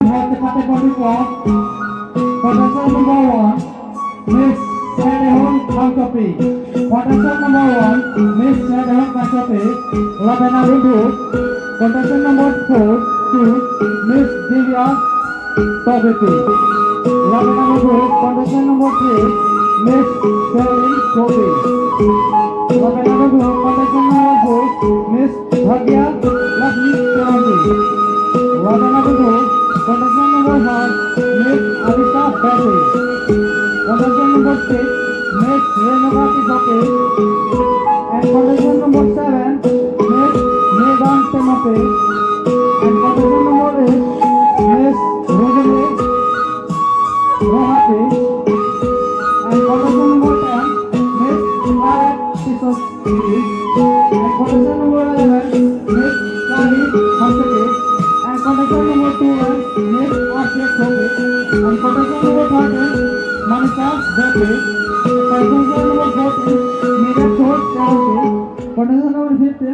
the category of contestant number 1, Miss Sedehun Angkopi. Contestant number 1, Miss Sedehun Angkopi, Lavena Lundu. Contestant number 2, Miss Divya Paviti. Lavena Lundu. Contestant number 3, Miss Shelly Kobi. Lavena Lundu. Contestant number 4, Miss Bhagya Lakshmi Chowdhury. Lavena Lundu. Contestant number 1, Miss Alisa Betty. Contestant number 6, Miss Renavati Bhate. And contestant number 7, Miss Megan Temope. And contestant number 8, Miss Rojani Rohate. And contestant number 10, Miss Claret Tisoski. And contestant number 11, Miss Kali Haseke. And contestant number 12, Miss Ashley Kobe. And contestant number 13, Manisha Bete. Contestant number 14, Mira Chot Chowdhury. Contestant number 15,